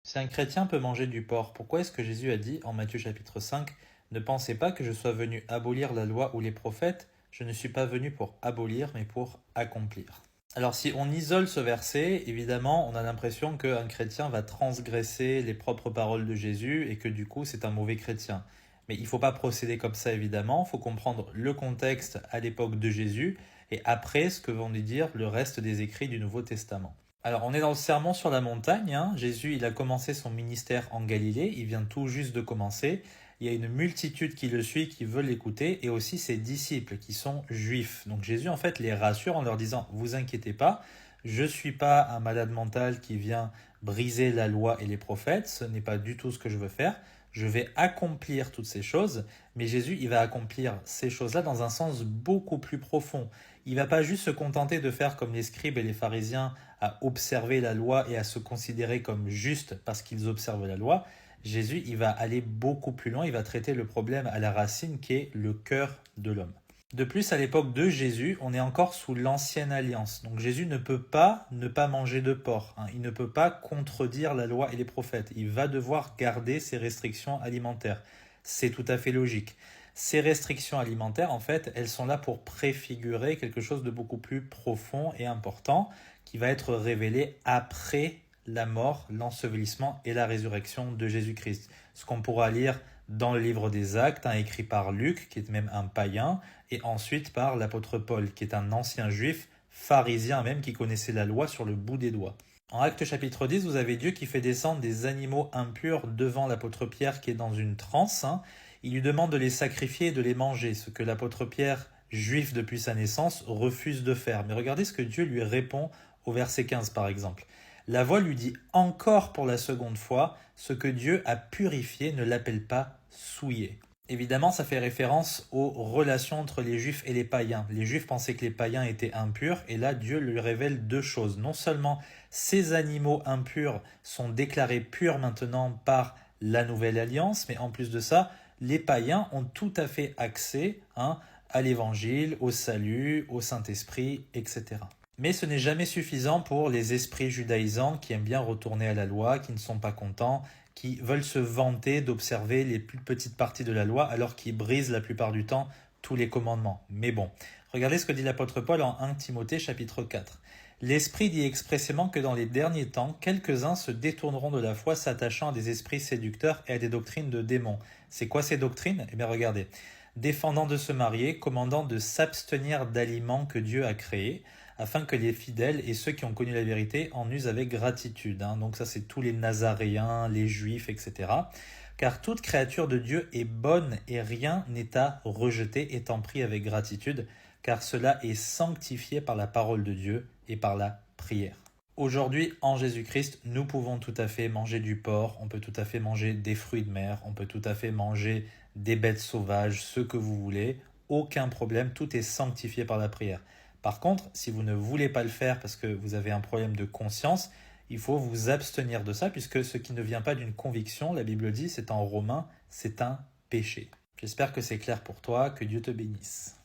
Si un chrétien peut manger du porc, pourquoi est-ce que Jésus a dit en Matthieu chapitre 5 « Ne pensez pas que je sois venu abolir la loi ou les prophètes, je ne suis pas venu pour abolir mais pour accomplir ». Alors si on isole ce verset, évidemment, on a l'impression qu'un chrétien va transgresser les propres paroles de Jésus et que du coup c'est un mauvais chrétien. Mais il ne faut pas procéder comme ça évidemment, il faut comprendre le contexte à l'époque de Jésus et après ce que vont nous dire le reste des écrits du Nouveau Testament. Alors, on est dans le sermon sur la montagne, hein. Jésus, il a commencé son ministère en Galilée, il vient tout juste de commencer. Il y a une multitude qui le suit, qui veut l'écouter, et aussi ses disciples qui sont juifs. Donc Jésus, en fait, les rassure en leur disant, vous inquiétez pas, je ne suis pas un malade mental qui vient briser la loi et les prophètes, ce n'est pas du tout ce que je veux faire. Je vais accomplir toutes ces choses, mais Jésus, il va accomplir ces choses-là dans un sens beaucoup plus profond. Il ne va pas juste se contenter de faire comme les scribes et les pharisiens, à observer la loi et à se considérer comme juste parce qu'ils observent la loi. Jésus, il va aller beaucoup plus loin, il va traiter le problème à la racine qui est le cœur de l'homme. De plus, à l'époque de Jésus, on est encore sous l'ancienne alliance. Donc Jésus ne peut pas ne pas manger de porc. Il ne peut pas contredire la loi et les prophètes. Il va devoir garder ses restrictions alimentaires. C'est tout à fait logique. Ces restrictions alimentaires, en fait, elles sont là pour préfigurer quelque chose de beaucoup plus profond et important qui va être révélé après la mort, l'ensevelissement et la résurrection de Jésus-Christ. Ce qu'on pourra lire dans le livre des Actes, écrit par Luc, qui est même un païen, et ensuite par l'apôtre Paul, qui est un ancien juif, pharisien même, qui connaissait la loi sur le bout des doigts. En Actes chapitre 10, vous avez Dieu qui fait descendre des animaux impurs devant l'apôtre Pierre qui est dans une transe. Il lui demande de les sacrifier et de les manger, ce que l'apôtre Pierre, juif depuis sa naissance, refuse de faire. Mais regardez ce que Dieu lui répond au verset 15 par exemple. La voix lui dit encore pour la seconde fois, ce que Dieu a purifié ne l'appelle pas souillé. Évidemment, ça fait référence aux relations entre les juifs et les païens. Les juifs pensaient que les païens étaient impurs, et là, Dieu lui révèle deux choses. Non seulement ces animaux impurs sont déclarés purs maintenant par la nouvelle alliance, mais en plus de ça, les païens ont tout à fait accès à l'évangile, au salut, au Saint-Esprit, etc. Mais ce n'est jamais suffisant pour les esprits judaïsants qui aiment bien retourner à la loi, qui ne sont pas contents, qui veulent se vanter d'observer les plus petites parties de la loi alors qu'ils brisent la plupart du temps tous les commandements. Mais bon, regardez ce que dit l'apôtre Paul en 1 Timothée chapitre 4. L'Esprit dit expressément que dans les derniers temps, quelques-uns se détourneront de la foi s'attachant à des esprits séducteurs et à des doctrines de démons. C'est quoi ces doctrines? Eh bien regardez. Défendant de se marier, commandant de s'abstenir d'aliments que Dieu a créés, afin que les fidèles et ceux qui ont connu la vérité en usent avec gratitude. Donc ça c'est tous les Nazaréens, les Juifs, etc. Car toute créature de Dieu est bonne et rien n'est à rejeter étant pris avec gratitude, car cela est sanctifié par la parole de Dieu et par la prière. Aujourd'hui, en Jésus-Christ, nous pouvons tout à fait manger du porc, on peut tout à fait manger des fruits de mer, on peut tout à fait manger des bêtes sauvages, ce que vous voulez, aucun problème, tout est sanctifié par la prière. Par contre, si vous ne voulez pas le faire parce que vous avez un problème de conscience, il faut vous abstenir de ça puisque ce qui ne vient pas d'une conviction, la Bible dit, c'est en Romains, c'est un péché. J'espère que c'est clair pour toi, que Dieu te bénisse.